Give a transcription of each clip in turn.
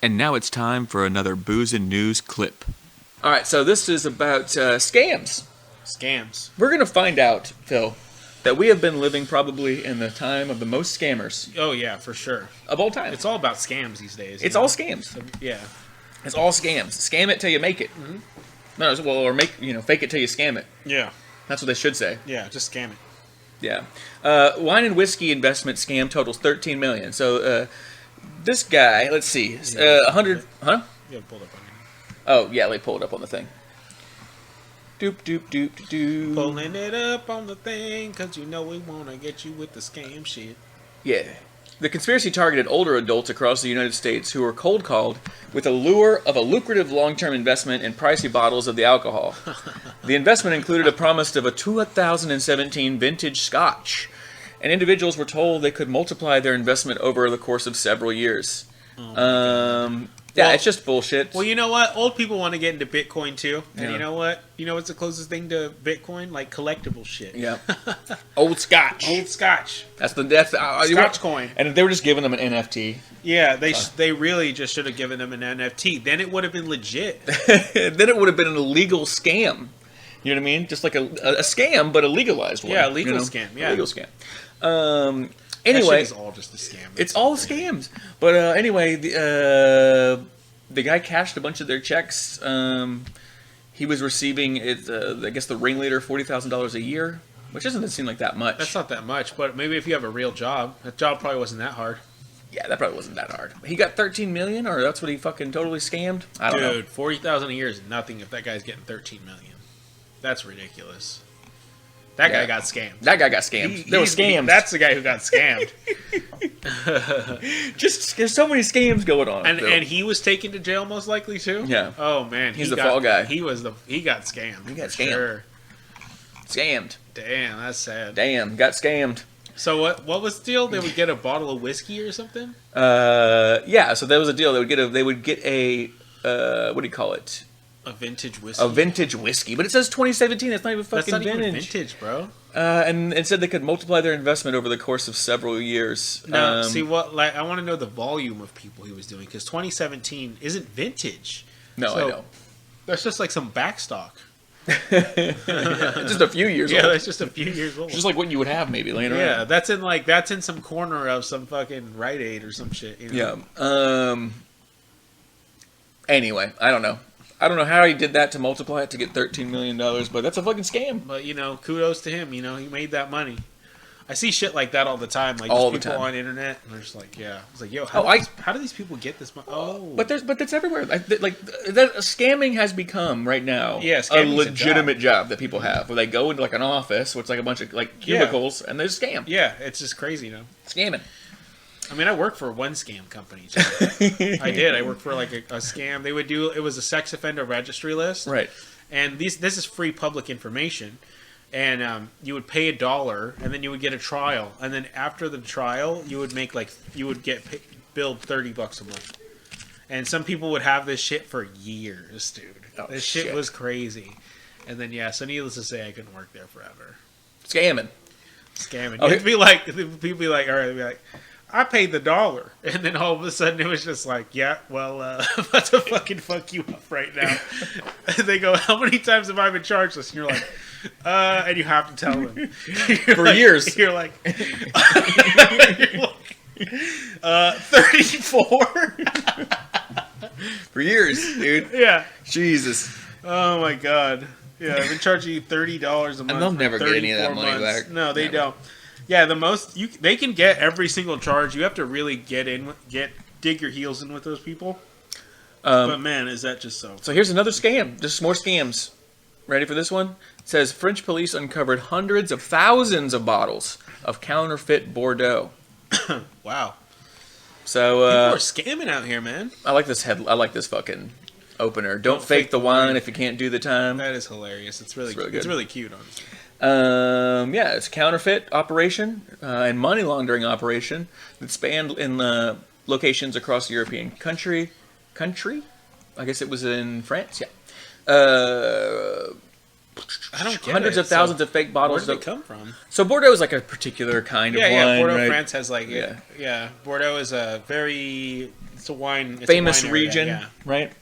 And now it's time for another Booze and News clip. All right, so this is about scams. Scams. We're going to find out, Phil, that we have been living probably in the time of the most scammers. Oh, yeah, for sure. Of all time. It's all about scams these days. It's all scams. So, yeah. It's all scams. Scam it till you make it. Mm-hmm. No, well, or fake it till you scam it. Yeah. That's what they should say. Yeah, just scam it. Yeah. Wine and whiskey investment scam totals $13 million. So, this guy, let's see, 100, huh? Yeah, pulled up on you. Oh, yeah, they pulled it up on the thing. Doop, doop, doop, doop. Pulling it up on the thing, because you know we want to get you with the scam shit. Yeah. The conspiracy targeted older adults across the United States who were cold called with a lure of a lucrative long-term investment in pricey bottles of the alcohol. The investment included a promise of a 2017 vintage Scotch, and individuals were told they could multiply their investment over the course of several years. Yeah, it's just bullshit. Well, you know what? Old people want to get into Bitcoin too. And Yeah. you know what? You know what's the closest thing to Bitcoin? Like collectible shit. Yeah. Old Scotch. Old Scotch. That's Scotch coin. And they were just giving them an NFT. Yeah, they really just should have given them an NFT. Then it would have been legit. Then it would have been an illegal scam. You know what I mean? Just like a scam, but a legalized one. Yeah, a legal scam. Yeah. A legal scam. That Anyway, shit is all just a scam. it's all scams. But anyway, the guy cashed a bunch of their checks. He was receiving, I guess, the ringleader $40,000 a year, which doesn't seem like that much. That's not that much, but maybe if you have a real job, that job probably wasn't that hard. Yeah, that probably wasn't that hard. He got $13 million, or that's what he fucking totally scammed. I don't know. Dude, $40,000 a year is nothing if that guy's getting $13 million. That's ridiculous. That guy got scammed. That guy got scammed. There were scams. That's the guy who got scammed. Just there's so many scams going on. And he was taken to jail most likely too. Yeah. Oh man, He's the fall guy. He got scammed. He got for scammed. Sure. Scammed. Damn, that's sad. Damn, got scammed. So what was the deal? They would get a bottle of whiskey or something? Yeah. So there was a deal. They would get a what do you call it? A vintage whiskey. A vintage whiskey, but it says 2017. It's not even fucking That's not vintage. even vintage, bro. And it said they could multiply their investment over the course of several years. No, see what? Like, I want to know the volume of people he was doing because 2017 isn't vintage. No, So, I know. That's just like some backstock. Just a few years old. Yeah, that's just a few years old. Just like what you would have maybe laying around. Yeah, that's in some corner of some fucking Rite Aid or some shit. You know? Yeah. Anyway, I don't know. I don't know how he did that to multiply it to get $13 million, but that's a fucking scam. But, kudos to him. He made that money. I see shit like that all the time. Like, All just the people time. on the internet. And they're just like, yeah. It's like, yo, Oh, how do these people get this money? Oh. But it's everywhere. Scamming has become right now Yeah, a scamming's a legitimate job that people have, where they go into like an office, where it's like a bunch of like cubicles, and they scam. Yeah, it's just crazy, Scamming. I mean, I worked for one scam company. Too. I did. I worked for like a scam. They would do. It was a sex offender registry list. Right. And this is free public information. And you would pay $1, and then you would get a trial. And then after the trial, you would get billed $30 a month. And some people would have this shit for years, dude. Oh, this shit was crazy. And then so needless to say, I couldn't work there forever. Scamming. Scamming. Okay. It'd be like people be like, all right, they'd be like, I paid the $1, and then all of a sudden it was just like, yeah, well, I'm about to fucking fuck you up right now. And they go, how many times have I been charged this? And you're like, and you have to tell them For years. You're like, 34. For years, dude. Yeah. Jesus. Oh my god. Yeah, I've been charging you $30 a month. And they'll never get any of that money back. No, they Never. don't. Yeah, the most they can get every single charge. You have to really dig your heels in with those people. But man, is that just so? So here's another scam. Just more scams. Ready for this one? It says French police uncovered hundreds of thousands of bottles of counterfeit Bordeaux. Wow. So People are scamming out here, man. I like this fucking opener. Don't fake the wine if you can't do the time. That is hilarious. It's really good. It's really cute, honestly. Yeah, it's a counterfeit operation and money laundering operation that spanned in locations across the European country. I guess it was in France. Yeah. I don't get hundreds it. of thousands of fake bottles. Where did it come from? So Bordeaux is like a particular kind of wine. Yeah, Bordeaux, right? France has like Bordeaux is a very It's a wine. It's famous a wine area, region, yeah. right?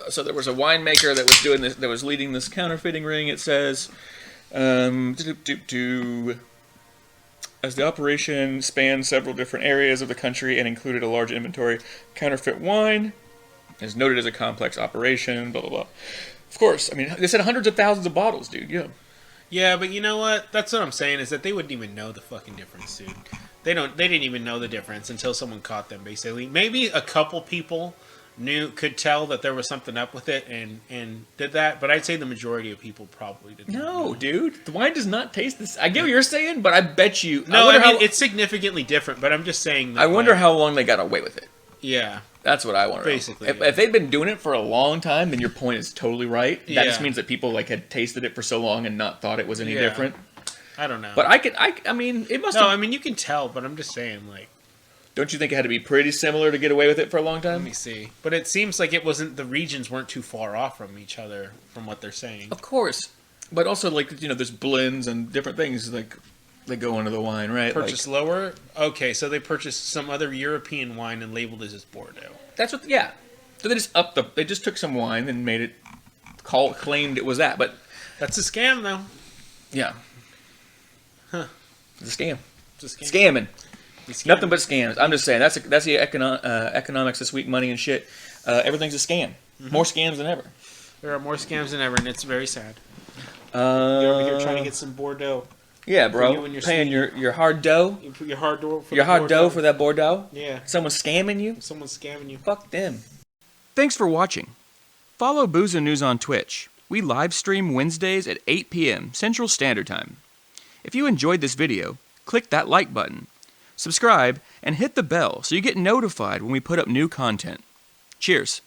So there was a winemaker that was doing this, that was leading this counterfeiting ring. It says, as the operation spanned several different areas of the country and included a large inventory of counterfeit wine, is noted as a complex operation. Blah blah blah. Of course, I mean they said hundreds of thousands of bottles, dude. Yeah. Yeah, but you know what? That's what I'm saying is that they wouldn't even know the fucking difference, dude. They didn't even know the difference until someone caught them. Basically, maybe a couple people could tell that there was something up with it and did that, but I'd say the majority of people probably didn't. No, dude, the wine does not taste this. I get what you're saying, but I bet you. No, I mean it's significantly different. But I'm just saying. That, I wonder how long they got away with it. Yeah. That's what I want to know. Basically, if they'd been doing it for a long time, then your point is totally right. That just means that people like had tasted it for so long and not thought it was any different. I don't know. But I mean, it must. No, I mean you can tell, but I'm just saying, like. Don't you think it had to be pretty similar to get away with it for a long time? Let me see. But it seems like it wasn't. The regions weren't too far off from each other, from what they're saying. Of course, but also like there's blends and different things like they go into the wine, right? Purchase lower. Okay, so they purchased some other European wine and labeled it as Bordeaux. That's what. Yeah. So they just They just took some wine and made it. Claimed it was that, but that's a scam, though. Yeah. Huh. It's a scam. It's a scam. Scamming. Nothing but scams. I'm just saying that's the economics this week, money and shit. Everything's a scam. More scams than ever. There are more scams than ever, and it's very sad. You're over here trying to get some Bordeaux. Yeah, bro. Paying your hard dough. You put your hard dough for your hard dough for that Bordeaux. Yeah. Someone's scamming you. Someone's scamming you. Fuck them. Thanks for watching. Follow Booze and News on Twitch. We live stream Wednesdays at 8 p.m. Central Standard Time. If you enjoyed this video, click that like button. Subscribe, and hit the bell so you get notified when we put up new content. Cheers.